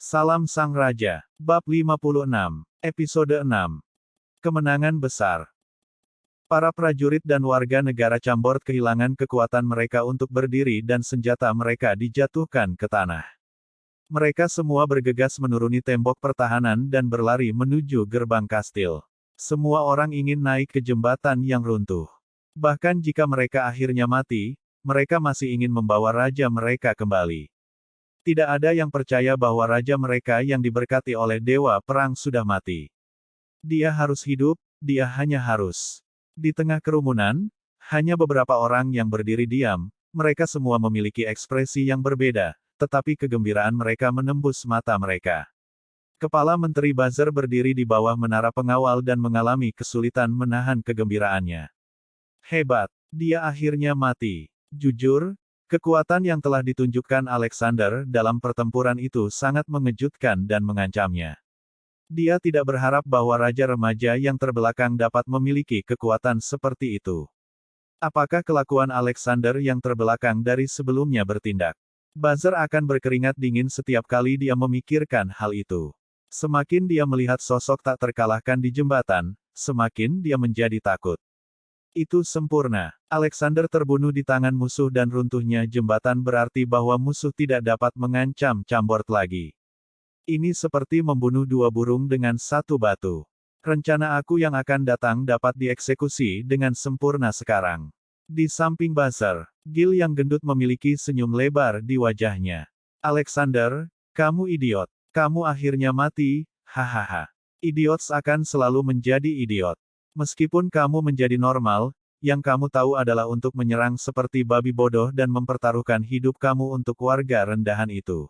Salam Sang Raja. Bab 56. Episode 6. Kemenangan Besar. Para prajurit dan warga negara Chambord kehilangan kekuatan mereka untuk berdiri dan senjata mereka dijatuhkan ke tanah. Mereka semua bergegas menuruni tembok pertahanan dan berlari menuju gerbang kastil. Semua orang ingin naik ke jembatan yang runtuh. Bahkan jika mereka akhirnya mati, mereka masih ingin membawa raja mereka kembali. Tidak ada yang percaya bahwa raja mereka yang diberkati oleh dewa perang sudah mati. Dia harus hidup, dia hanya harus. Di tengah kerumunan, hanya beberapa orang yang berdiri diam, mereka semua memiliki ekspresi yang berbeda, tetapi kegembiraan mereka menembus mata mereka. Kepala Menteri Buzzer berdiri di bawah menara pengawal dan mengalami kesulitan menahan kegembiraannya. Hebat, dia akhirnya mati. Jujur, kekuatan yang telah ditunjukkan Alexander dalam pertempuran itu sangat mengejutkan dan mengancamnya. Dia tidak berharap bahwa raja remaja yang terbelakang dapat memiliki kekuatan seperti itu. Apakah kelakuan Alexander yang terbelakang dari sebelumnya bertindak? Buzzer akan berkeringat dingin setiap kali dia memikirkan hal itu. Semakin dia melihat sosok tak terkalahkan di jembatan, semakin dia menjadi takut. Itu sempurna. Alexander terbunuh di tangan musuh dan runtuhnya jembatan berarti bahwa musuh tidak dapat mengancam Chambord lagi. Ini seperti membunuh dua burung dengan satu batu. Rencana aku yang akan datang dapat dieksekusi dengan sempurna sekarang. Di samping Buzzer, Gil yang gendut memiliki senyum lebar di wajahnya. Alexander, kamu idiot. Kamu akhirnya mati, hahaha. Idiots akan selalu menjadi idiot. Meskipun kamu menjadi normal, yang kamu tahu adalah untuk menyerang seperti babi bodoh dan mempertaruhkan hidup kamu untuk warga rendahan itu.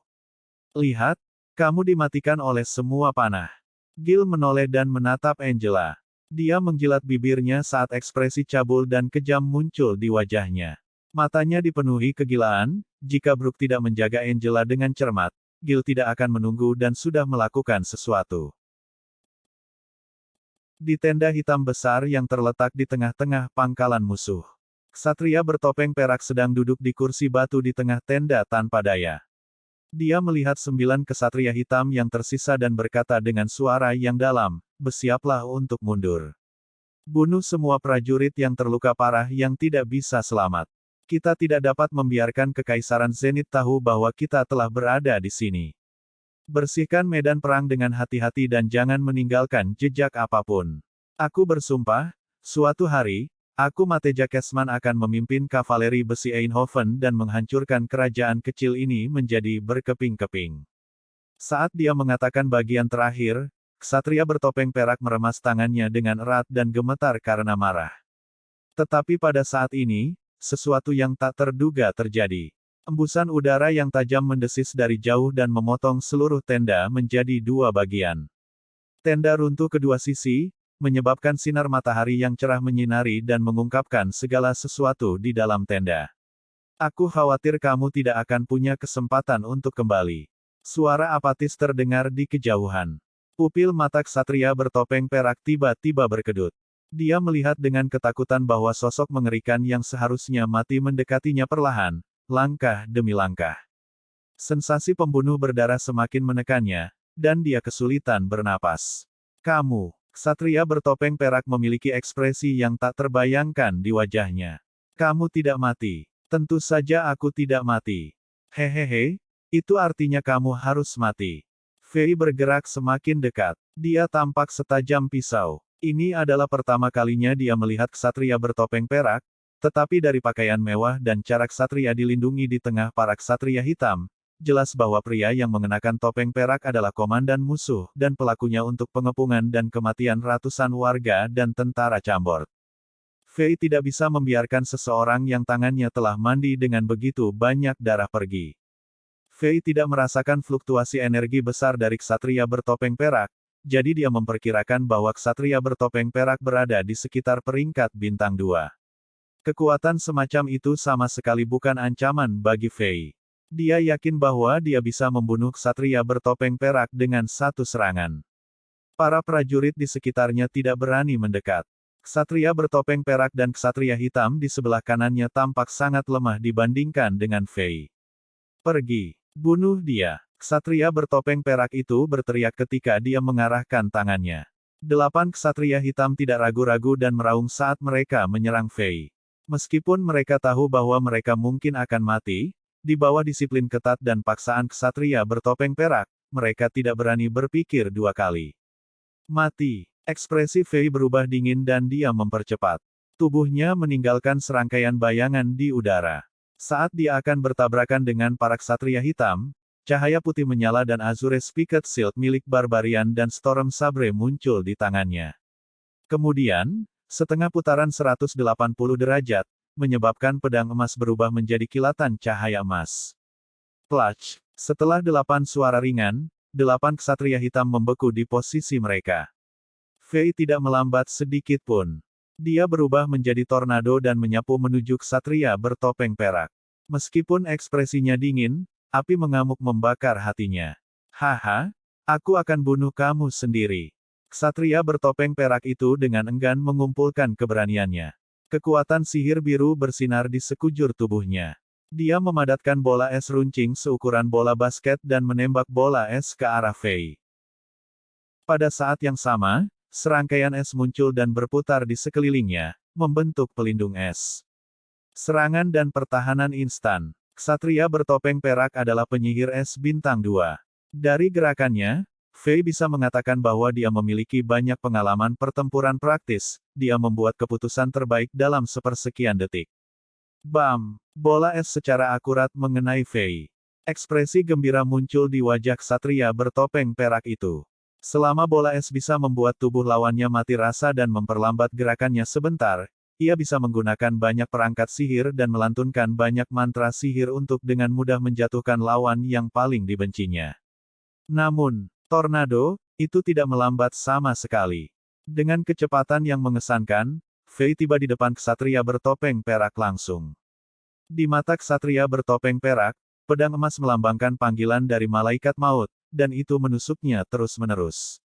Lihat, kamu dimatikan oleh semua panah. Gil menoleh dan menatap Angela. Dia menjilat bibirnya saat ekspresi cabul dan kejam muncul di wajahnya. Matanya dipenuhi kegilaan, jika Brooke tidak menjaga Angela dengan cermat, Gil tidak akan menunggu dan sudah melakukan sesuatu. Di tenda hitam besar yang terletak di tengah-tengah pangkalan musuh. Ksatria bertopeng perak sedang duduk di kursi batu di tengah tenda tanpa daya. Dia melihat 9 ksatria hitam yang tersisa dan berkata dengan suara yang dalam, bersiaplah untuk mundur. Bunuh semua prajurit yang terluka parah yang tidak bisa selamat. Kita tidak dapat membiarkan Kekaisaran Zenith tahu bahwa kita telah berada di sini. Bersihkan medan perang dengan hati-hati dan jangan meninggalkan jejak apapun. Aku bersumpah, suatu hari, aku Mateja Kesman akan memimpin kavaleri besi Eindhoven dan menghancurkan kerajaan kecil ini menjadi berkeping-keping. Saat dia mengatakan bagian terakhir, ksatria bertopeng perak meremas tangannya dengan erat dan gemetar karena marah. Tetapi pada saat ini, sesuatu yang tak terduga terjadi. Embusan udara yang tajam mendesis dari jauh dan memotong seluruh tenda menjadi 2 bagian. Tenda runtuh kedua sisi, menyebabkan sinar matahari yang cerah menyinari dan mengungkapkan segala sesuatu di dalam tenda. Aku khawatir kamu tidak akan punya kesempatan untuk kembali. Suara apatis terdengar di kejauhan. Pupil mata ksatria bertopeng perak tiba-tiba berkedut. Dia melihat dengan ketakutan bahwa sosok mengerikan yang seharusnya mati mendekatinya perlahan, langkah demi langkah. Sensasi pembunuh berdarah semakin menekannya, dan dia kesulitan bernapas. Kamu, ksatria bertopeng perak memiliki ekspresi yang tak terbayangkan di wajahnya. Kamu tidak mati. Tentu saja aku tidak mati. Hehehe, itu artinya kamu harus mati. Fei bergerak semakin dekat. Dia tampak setajam pisau. Ini adalah pertama kalinya dia melihat ksatria bertopeng perak, tetapi dari pakaian mewah dan cara ksatria dilindungi di tengah para ksatria hitam, jelas bahwa pria yang mengenakan topeng perak adalah komandan musuh dan pelakunya untuk pengepungan dan kematian ratusan warga dan tentara Chambord. Fei tidak bisa membiarkan seseorang yang tangannya telah mandi dengan begitu banyak darah pergi. Fei tidak merasakan fluktuasi energi besar dari ksatria bertopeng perak, jadi dia memperkirakan bahwa ksatria bertopeng perak berada di sekitar peringkat bintang 2. Kekuatan semacam itu sama sekali bukan ancaman bagi Fei. Dia yakin bahwa dia bisa membunuh ksatria bertopeng perak dengan satu serangan. Para prajurit di sekitarnya tidak berani mendekat. Ksatria bertopeng perak dan ksatria hitam di sebelah kanannya tampak sangat lemah dibandingkan dengan Fei. Pergi, bunuh dia. Ksatria bertopeng perak itu berteriak ketika dia mengarahkan tangannya. 8 ksatria hitam tidak ragu-ragu dan meraung saat mereka menyerang Fei. Meskipun mereka tahu bahwa mereka mungkin akan mati, di bawah disiplin ketat dan paksaan ksatria bertopeng perak, mereka tidak berani berpikir dua kali. Mati. Ekspresi Fei berubah dingin dan dia mempercepat. Tubuhnya meninggalkan serangkaian bayangan di udara. Saat dia akan bertabrakan dengan para ksatria hitam, cahaya putih menyala dan Azure Spiket Shield milik Barbarian dan Storm Sabre muncul di tangannya. Kemudian, setengah putaran 180 derajat, menyebabkan pedang emas berubah menjadi kilatan cahaya emas. Plach! Setelah 8 suara ringan, 8 ksatria hitam membeku di posisi mereka. Fei tidak melambat sedikit pun. Dia berubah menjadi tornado dan menyapu menuju ksatria bertopeng perak. Meskipun ekspresinya dingin, api mengamuk membakar hatinya. Haha, aku akan bunuh kamu sendiri. Ksatria bertopeng perak itu dengan enggan mengumpulkan keberaniannya. Kekuatan sihir biru bersinar di sekujur tubuhnya. Dia memadatkan bola es runcing seukuran bola basket dan menembak bola es ke arah Fei. Pada saat yang sama, serangkaian es muncul dan berputar di sekelilingnya, membentuk pelindung es. Serangan dan pertahanan instan. Ksatria bertopeng perak adalah penyihir es bintang 2. Dari gerakannya, Fei bisa mengatakan bahwa dia memiliki banyak pengalaman pertempuran praktis, dia membuat keputusan terbaik dalam sepersekian detik. Bam! Bola es secara akurat mengenai Fei. Ekspresi gembira muncul di wajah ksatria bertopeng perak itu. Selama bola es bisa membuat tubuh lawannya mati rasa dan memperlambat gerakannya sebentar, ia bisa menggunakan banyak perangkat sihir dan melantunkan banyak mantra sihir untuk dengan mudah menjatuhkan lawan yang paling dibencinya. Namun, tornado, itu tidak melambat sama sekali. Dengan kecepatan yang mengesankan, Fei tiba di depan ksatria bertopeng perak langsung. Di mata ksatria bertopeng perak, pedang emas melambangkan panggilan dari malaikat maut, dan itu menusuknya terus-menerus.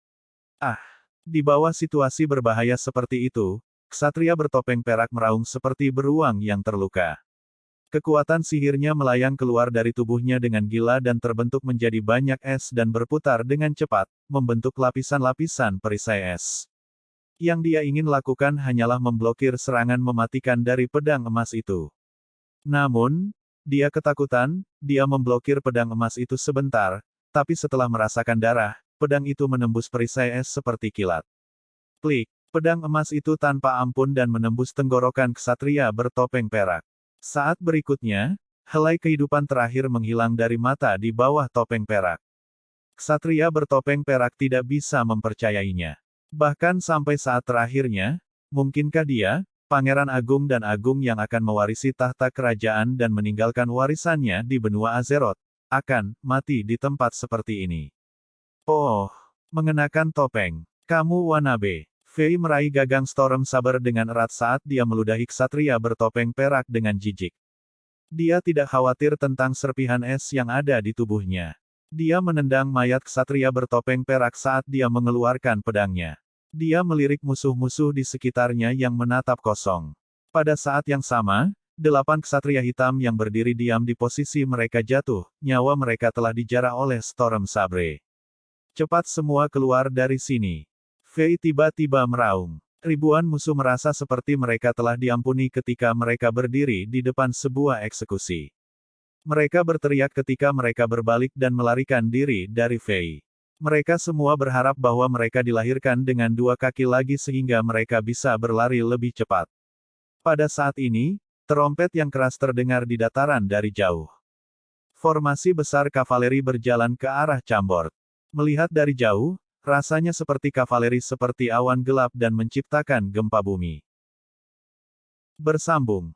Ah! Di bawah situasi berbahaya seperti itu, ksatria bertopeng perak meraung seperti beruang yang terluka. Kekuatan sihirnya melayang keluar dari tubuhnya dengan gila dan terbentuk menjadi banyak es dan berputar dengan cepat, membentuk lapisan-lapisan perisai es. Yang dia ingin lakukan hanyalah memblokir serangan mematikan dari pedang emas itu. Namun, dia ketakutan, dia memblokir pedang emas itu sebentar, tapi setelah merasakan darah, pedang itu menembus perisai es seperti kilat. Klik! Pedang emas itu tanpa ampun dan menembus tenggorokan ksatria bertopeng perak. Saat berikutnya, helai kehidupan terakhir menghilang dari mata di bawah topeng perak. Ksatria bertopeng perak tidak bisa mempercayainya. Bahkan sampai saat terakhirnya, mungkinkah dia, Pangeran Agung dan Agung yang akan mewarisi tahta kerajaan dan meninggalkan warisannya di benua Azeroth, akan mati di tempat seperti ini. Oh, mengenakan topeng. Kamu Wanabe. Fei meraih gagang Storm Saber dengan erat saat dia meludahi ksatria bertopeng perak dengan jijik. Dia tidak khawatir tentang serpihan es yang ada di tubuhnya. Dia menendang mayat ksatria bertopeng perak saat dia mengeluarkan pedangnya. Dia melirik musuh-musuh di sekitarnya yang menatap kosong. Pada saat yang sama, 8 ksatria hitam yang berdiri diam di posisi mereka jatuh, nyawa mereka telah dijarah oleh Storm Sabre. Cepat semua keluar dari sini. Fei tiba-tiba meraung. Ribuan musuh merasa seperti mereka telah diampuni ketika mereka berdiri di depan sebuah eksekusi. Mereka berteriak ketika mereka berbalik dan melarikan diri dari Fei. Mereka semua berharap bahwa mereka dilahirkan dengan 2 kaki lagi sehingga mereka bisa berlari lebih cepat. Pada saat ini, terompet yang keras terdengar di dataran dari jauh. Formasi besar kavaleri berjalan ke arah Chambord. Melihat dari jauh, rasanya seperti kavaleri seperti awan gelap dan menciptakan gempa bumi. Bersambung.